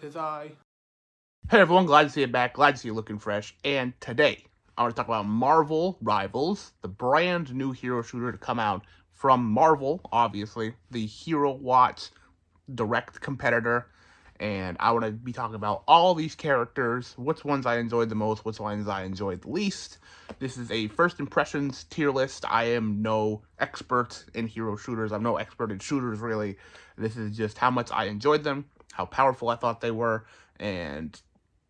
Tis I. Hey everyone, glad to see you back, glad to see you looking fresh, and today I want to talk about Marvel Rivals, the brand new hero shooter to come out from Marvel, obviously, the Hero Watch direct competitor, and I want to be talking about all these characters, which ones I enjoyed the most, which ones I enjoyed the least. This is a first impressions tier list. I am no expert in hero shooters. I'm no expert in shooters, really. This is just how much I enjoyed them, how powerful I thought they were, and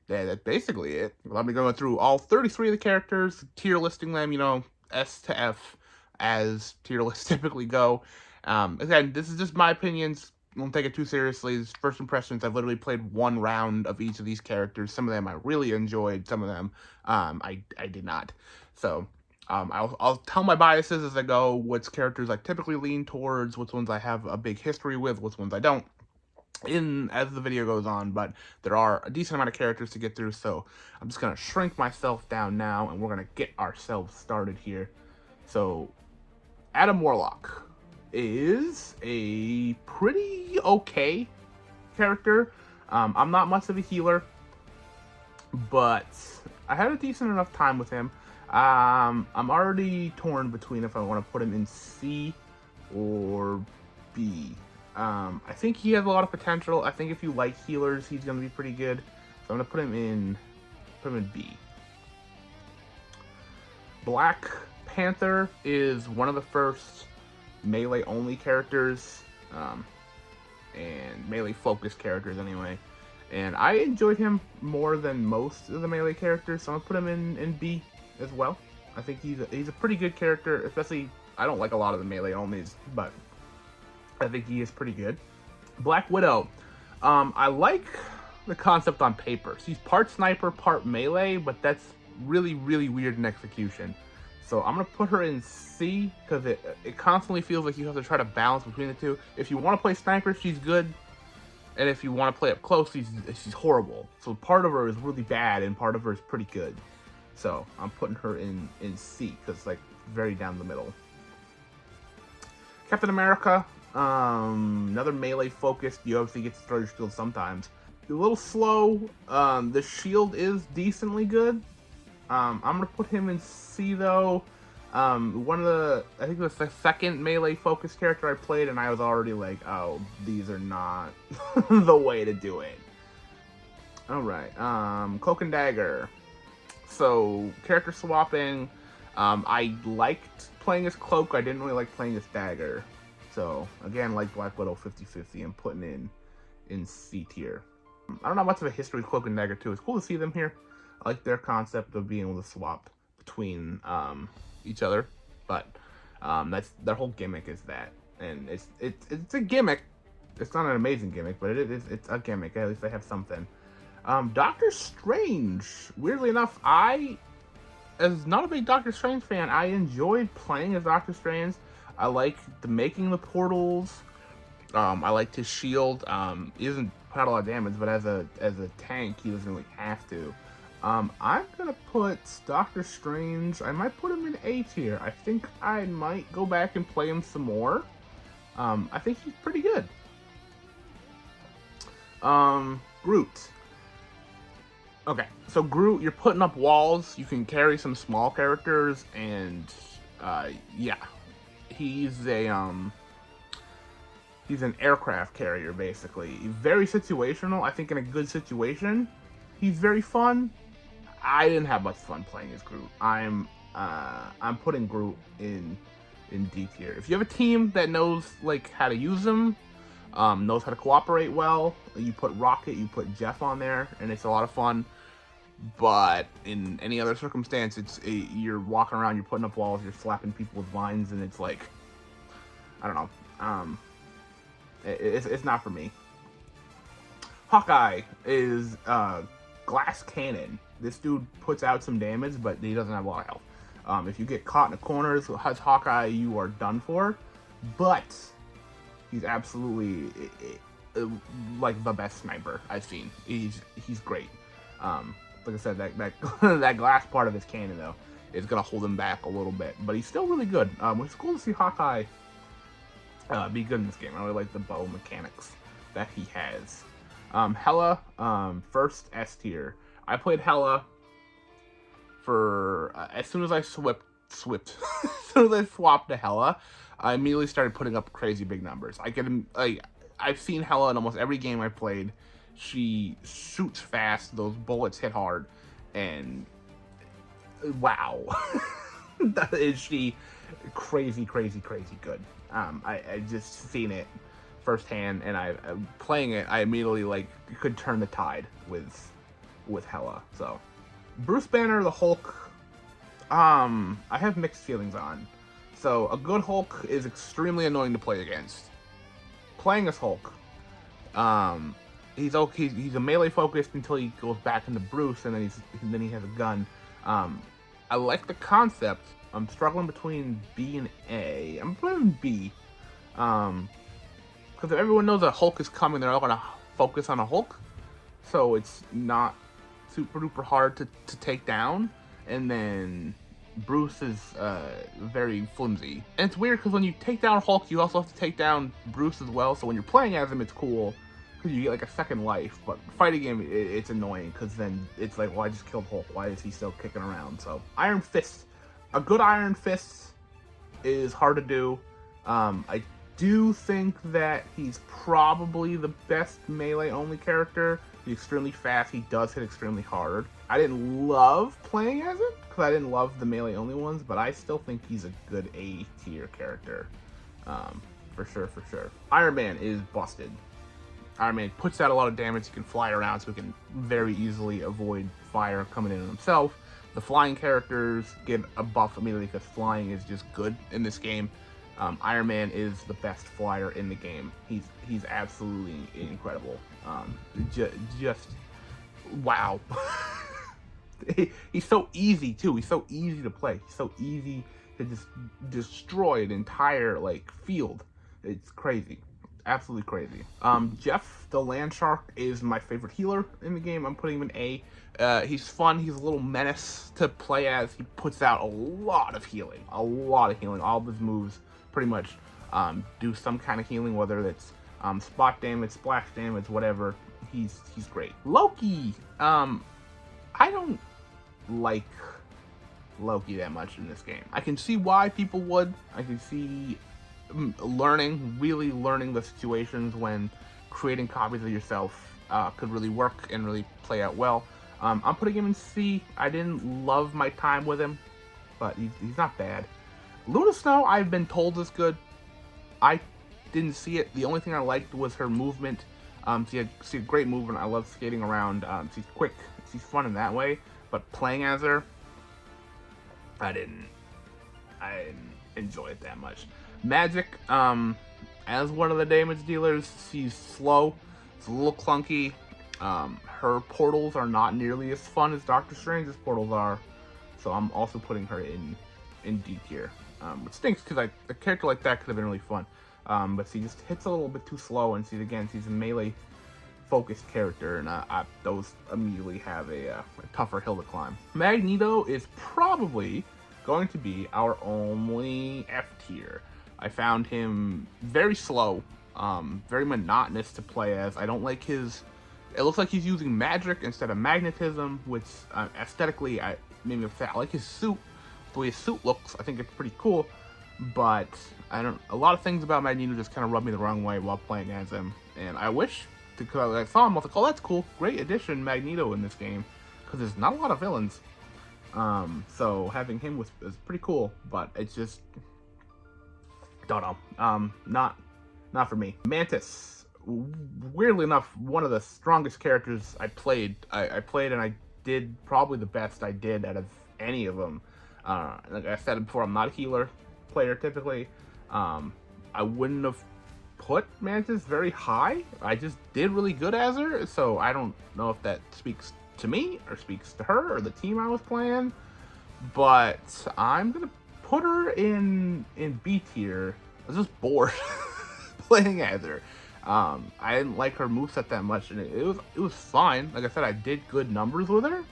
that's basically it. Let me go through all 33 of the characters, tier listing them, S to F, as tier lists typically go. Again, this is just my opinions. Don't take it too seriously. It's first impressions. I've literally played one round of each of these characters. Some of them I really enjoyed. Some of them I did not. So I'll tell my biases as I go. Which characters I typically lean towards. Which ones I have a big history with. Which ones I don't. As the video goes on, but there are a decent amount of characters to get through, so I'm just gonna shrink myself down now, and we're gonna get ourselves started here. So, Adam Warlock is a pretty okay character. I'm not much of a healer, but I had a decent enough time with him. I'm already torn between if I want to put him in C or B. I think he has a lot of potential. I think if you like healers, he's going to be pretty good. So I'm going to put him in B. Black Panther is one of the first melee-only characters, and melee-focused characters anyway. And I enjoyed him more than most of the melee characters, so I'm going to put him in B as well. I think he's a pretty good character, especially, I don't like a lot of the melee-onlys, but I think he is pretty good. Black Widow. I like the concept on paper. She's part sniper, part melee, but that's really, really weird in execution. So I'm going to put her in C because it constantly feels like you have to try to balance between the two. If you want to play sniper, she's good. And if you want to play up close, she's horrible. So part of her is really bad and part of her is pretty good. So I'm putting her in C because it's like very down the middle. Captain America. Another melee focused. You obviously get to throw your shield sometimes. A little slow. The shield is decently good. I'm gonna put him in C though. I think it was the second melee focused character I played, and I was already like, oh, these are not the way to do it. All right. Cloak and Dagger. So character swapping. I liked playing as Cloak. I didn't really like playing as Dagger. So, again, like Black Widow 50-50, I'm putting in C tier. I don't have much of a history with Cloak and Dagger, too. It's cool to see them here. I like their concept of being able to swap between each other. But that's their whole gimmick is that. And it's a gimmick. It's not an amazing gimmick, but it's a gimmick. At least they have something. Doctor Strange. Weirdly enough, as not a big Doctor Strange fan, I enjoyed playing as Doctor Strange. I like making the portals. I liked his shield. He doesn't put out a lot of damage, but as a tank, he doesn't really have to. I'm gonna put Doctor Strange. I might put him in A tier. I think I might go back and play him some more. I think he's pretty good. Groot. Okay, so Groot, you're putting up walls. You can carry some small characters, and yeah. He's an aircraft carrier, basically. Very situational. I think in a good situation, he's very fun. I didn't have much fun playing as Groot. I'm putting Groot in D tier. If you have a team that knows like how to use him, knows how to cooperate well, you put Rocket, you put Jeff on there, and it's a lot of fun. But in any other circumstance, you're walking around, you're putting up walls, you're slapping people with vines, and it's like, I don't know. It's not for me. Hawkeye is glass cannon. This dude puts out some damage, but he doesn't have a lot of health. If you get caught in the corners as Hawkeye, you are done for. But he's absolutely like the best sniper I've seen. He's great. Like I said, that glass part of his cannon though is gonna hold him back a little bit, but he's still really good. It's cool to see Hawkeye be good in this game. I really like the bow mechanics that he has. Hela, first S tier. I played Hela for as soon as I as soon as I swapped to Hela, I immediately started putting up crazy big numbers. I've seen Hela in almost every game I played. She shoots fast, those bullets hit hard, and wow, is she crazy good. I just seen it firsthand, and I playing it. I immediately could turn the tide with Hela. So Bruce Banner, the Hulk, I have mixed feelings on. So a good Hulk is extremely annoying to play against. Playing as Hulk, he's okay. He's a melee focused until he goes back into Bruce, and then he has a gun. I like the concept. I'm struggling between B and A. I'm putting B, because if everyone knows a Hulk is coming, they're all gonna focus on a Hulk, so it's not super duper hard to take down. And then Bruce is very flimsy. And it's weird because when you take down Hulk, you also have to take down Bruce as well. So when you're playing as him, it's cool because you get like a second life. But fighting him, it's annoying because then it's like, well, I just killed Hulk. Why is he still kicking around? So Iron Fist. A good Iron Fist is hard to do. I do think that he's probably the best melee-only character. He's extremely fast. He does hit extremely hard. I didn't love playing as it because I didn't love the melee-only ones, but I still think he's a good A-tier character. For sure. Iron Man is busted. Iron Man puts out a lot of damage. He can fly around, so he can very easily avoid fire coming in on himself. The flying characters get a buff immediately because flying is just good in this game. Iron Man is the best flyer in the game. He's absolutely incredible. Just wow. He's so easy too. He's so easy to play. He's so easy to just destroy an entire field. It's crazy. Absolutely crazy. Jeff the Land Shark is my favorite healer in the game. I'm putting him in A. He's fun. He's a little menace to play as. He puts out a lot of healing. All of his moves pretty much do some kind of healing, whether it's spot damage, splash damage, whatever. He's great. Loki. I don't like Loki that much in this game. I can see why people would. I can see really learning the situations when creating copies of yourself could really work and really play out well. I'm putting him in C. I didn't love my time with him, but he's not bad. Luna Snow, I've been told is good. I didn't see it. The only thing I liked was her movement. She had great movement. I love skating around. She's quick. She's fun in that way. But playing as her, I didn't enjoy it that much. Magic, as one of the damage dealers, she's slow. It's a little clunky. Her portals are not nearly as fun as Doctor Strange's portals are. So I'm also putting her in D tier. Which stinks because a character like that could have been really fun. But she just hits a little bit too slow, and she's a melee focused character, and those immediately have a tougher hill to climb. Magneto is probably going to be our only F tier. I found him very slow, very monotonous to play as. I don't like his. It looks like he's using magic instead of magnetism, which aesthetically made me upset. I like his suit. The way his suit looks, I think it's pretty cool, but a lot of things about Magneto just kind of rubbed me the wrong way while playing as him, and I wish, because I saw him, I was like, oh, that's cool, great addition, Magneto in this game, because there's not a lot of villains, so having him was pretty cool, but it's just, don't know, not for me. Mantis, weirdly enough, one of the strongest characters I played, and I did probably the best I did out of any of them. Like I said before, I'm not a healer player typically. I wouldn't have put Mantis very high. I just did really good as her, so I don't know if that speaks to me or speaks to her or the team I was playing. But I'm gonna put her in B tier. I was just bored playing as her. I didn't like her moveset that much, and it was fine. Like I said, I did good numbers with her.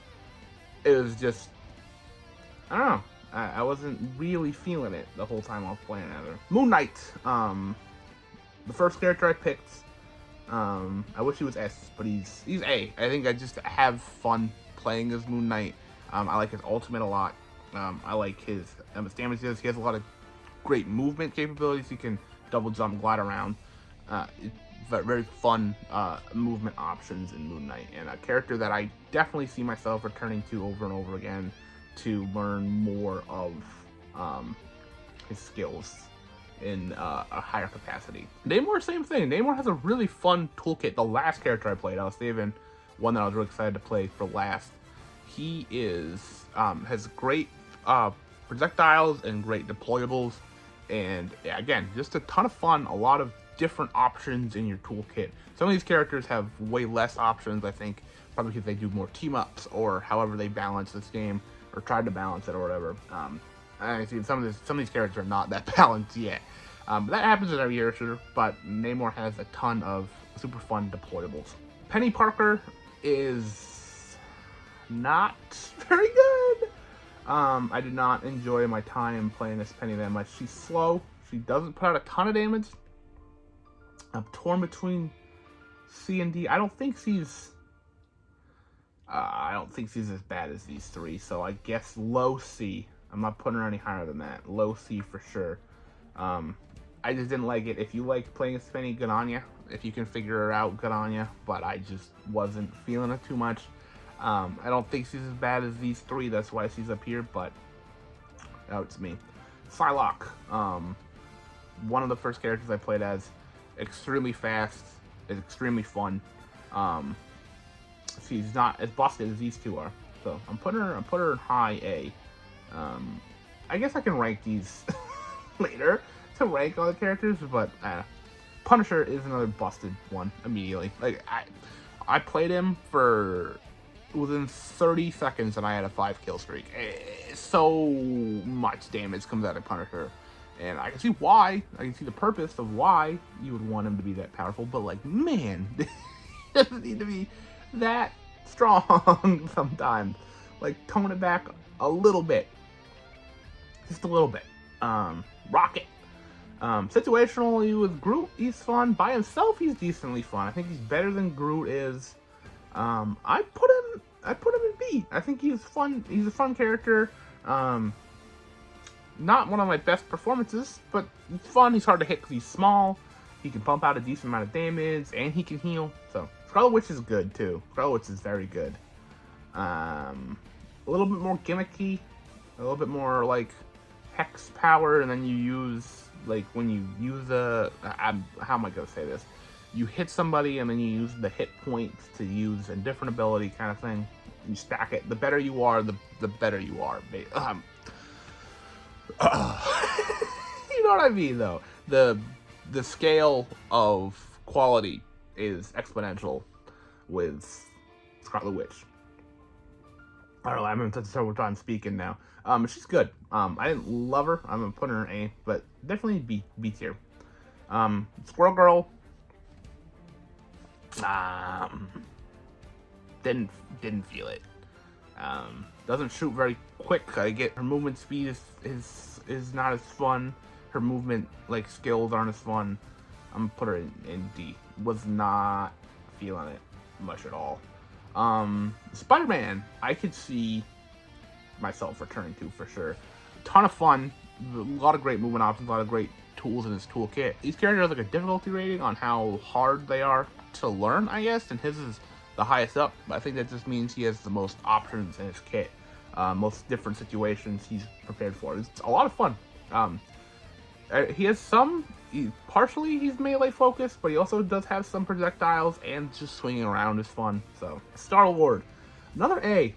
It was just, I don't know. I wasn't really feeling it the whole time I was playing as her. Moon Knight. The first character I picked. I wish he was S, but he's A. I think I just have fun playing as Moon Knight. I like his ultimate a lot. I like his stamina. He has a lot of great movement capabilities. He can double jump, glide around. It's very fun movement options in Moon Knight, and a character that I definitely see myself returning to over and over again to learn more of his skills in a higher capacity. Namor, same thing. Namor has a really fun toolkit. The last character I played, I was saving one that I was really excited to play for last. He has great projectiles and great deployables, and yeah, again, just a ton of fun. A lot of different options in your toolkit. Some of these characters have way less options, I think, probably because they do more team-ups or however they balance this game or tried to balance it or whatever. I see some of these characters are not that balanced yet. But that happens in every hero shooter, but Namor has a ton of super fun deployables. Penny Parker is not very good. I did not enjoy my time playing this Penny that much. She's slow. She doesn't put out a ton of damage. I'm torn between C and D. I don't think she's as bad as these three, so I guess low C. I'm not putting her any higher than that. Low C for sure. I just didn't like it. If you like playing as Penny, good on ya. If you can figure her out, good on ya. But I just wasn't feeling it too much. I don't think she's as bad as these three. That's why she's up here, but it's me. Psylocke. One of the first characters I played as. Extremely fast. Is extremely fun. She's not as busted as these two are. So I'm putting her in high A. I guess I can rank these later to rank all the characters, but Punisher is another busted one immediately. Like I played him for within 30 seconds and I had a 5-kill streak. So much damage comes out of Punisher, and I can see why. I can see the purpose of why you would want him to be that powerful, but like, man, he doesn't need to be that strong sometimes. Like, tone it back a little bit. Just a little bit. Rocket. Situationally with Groot, he's fun. By himself, he's decently fun. I think he's better than Groot is. I put him in B. I think he's fun. He's a fun character. Not one of my best performances, but he's fun. He's hard to hit because he's small. He can pump out a decent amount of damage, and he can heal. So Scarlet Witch is good too. Scarlet Witch is very good. A little bit more gimmicky. A little bit more like hex power, and then you use, like, when you use how am I gonna say this? You hit somebody and then you use the hit points to use a different ability kind of thing. You stack it. The better you are, the better you are. You know what I mean, though. The scale of quality is exponential with Scarlet Witch. I don't know, I'm having such a time speaking now. She's good. I didn't love her. I'm gonna put her in A, but definitely B tier. Squirrel Girl. Didn't feel it. Doesn't shoot very quick. I get her movement speed is not as fun. Her movement skills aren't as fun. I'm gonna put her in D. Was not feeling it much at all. Spider-Man, I could see myself returning to for sure. Ton of fun, a lot of great movement options, a lot of great tools in his toolkit. These characters have a difficulty rating on how hard they are to learn, I guess, and his is the highest up. But I think that just means he has the most options in his kit, most different situations he's prepared for. It's a lot of fun. He has partially he's melee focused, but he also does have some projectiles, and just swinging around is fun. So Star-Lord, another A.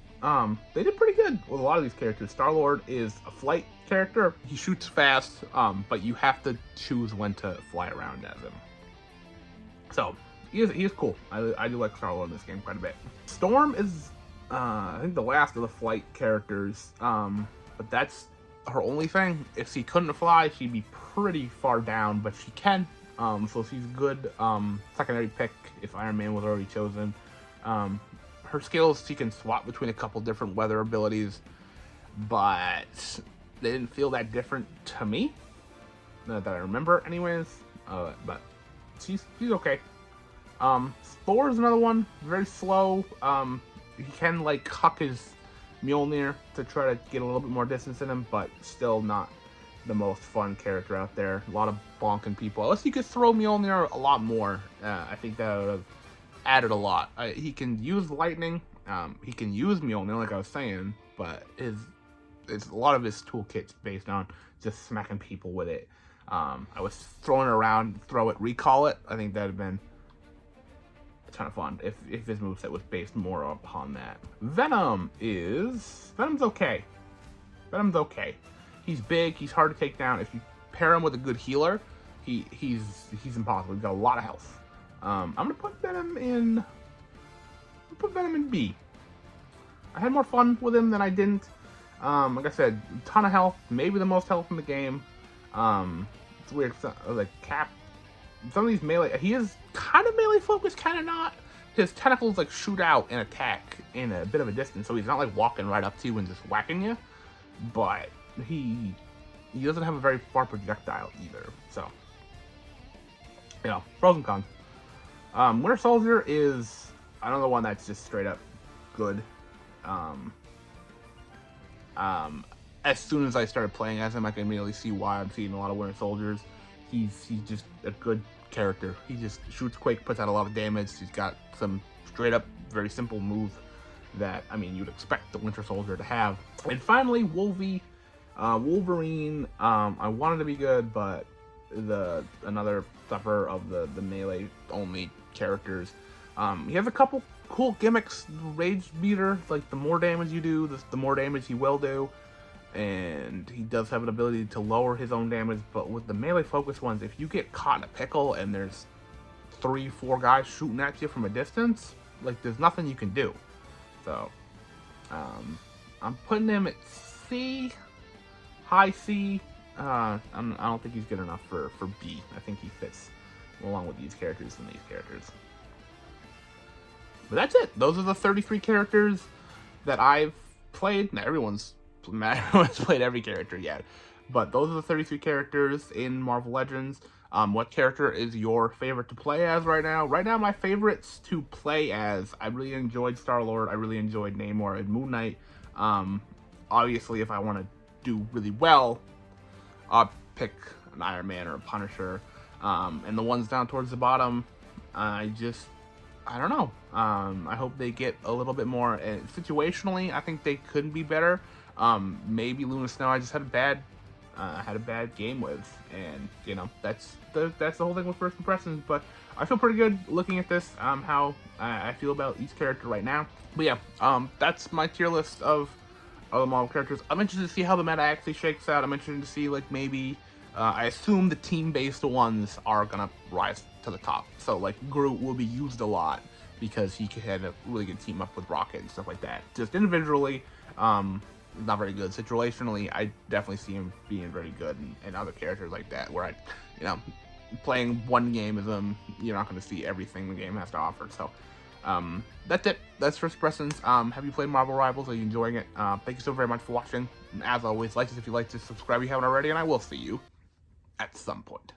They did pretty good with a lot of these characters. Star-Lord is a flight character. He shoots fast, but you have to choose when to fly around as him. So he is cool. I do like Star-Lord in this game quite a bit. Storm is I think the last of the flight characters, but that's her only thing. If she couldn't fly, she'd be pretty far down, but she can. So she's good secondary pick if Iron Man was already chosen. Her skills, she can swap between a couple different weather abilities, but they didn't feel that different to me, that I remember anyways. But she's okay. Thor is another one, very slow. He can like huck his Mjolnir to try to get a little bit more distance in him, but still not the most fun character out there. A lot of bonking people. Unless he could throw Mjolnir a lot more, I think that would have added a lot. He can use lightning. He can use Mjolnir, like I was saying, but a lot of his toolkit's based on just smacking people with it. I was throwing it around, throw it, recall it. I think that'd have been a ton of fun if his moveset was based more upon that. Venom's okay. Venom's okay. He's big. He's hard to take down. If you pair him with a good healer, he's impossible. He's got a lot of health. I'm gonna put Venom in. B. I had more fun with him than I didn't. Like I said, a ton of health, maybe the most health in the game. It's weird, like Cap. Some of these melee, he is kind of melee focused, kind of not. His tentacles like shoot out and attack in a bit of a distance, so he's not like walking right up to you and just whacking you. But he doesn't have a very far projectile either. So, you know, pros and cons. Winter Soldier is another one that's just straight up good. As soon as I started playing as him, I can immediately see why I'm seeing a lot of Winter Soldiers. He's just a good character. He just shoots quick, puts out a lot of damage. He's got some straight up, very simple moves that, I mean, you'd expect the Winter Soldier to have. And finally, Wolverine. I wanted to be good, but another sufferer of the melee only characters. He has a couple cool gimmicks. Rage Meter, like the more damage you do, the more damage he will do. And he does have an ability to lower his own damage, but with the melee focused ones, if you get caught in a pickle and there's 3-4 guys shooting at you from a distance, like there's nothing you can do. So, I'm putting him at C, high C. I don't think he's good enough for B. I think he fits along with these characters and these characters. But that's it. Those are the 33 characters that I've played. Now, everyone's played every character yet, but those are the 33 characters in Marvel Legends. What character is your favorite to play as right now? Right now, my favorites to play as, I really enjoyed Star-Lord, I really enjoyed Namor and Moon Knight. Obviously, if I want to do really well, I'll pick an Iron Man or a Punisher. And the ones down towards the bottom, I don't know. I hope they get a little bit more. Situationally, I think they could be better. Maybe Luna Snow I just had a bad game with, and you know that's the whole thing with first impressions. But I feel pretty good looking at this. How I feel about each character right now. But yeah, that's my tier list of the Marvel characters. I'm interested to see how the meta actually shakes out. I'm interested to see, like, maybe I assume the team-based ones are gonna rise to the top. So like Groot will be used a lot because he had a really good team up with Rocket and stuff like that. Just individually, not very good. Situationally, I definitely see him being very good, and other characters like that, where playing one game as them, you're not going to see everything the game has to offer. So, that's it. That's first impressions. Have you played Marvel Rivals? Are you enjoying it? Thank you so very much for watching. And as always, like this if you like this, subscribe if you haven't already, and I will see you at some point.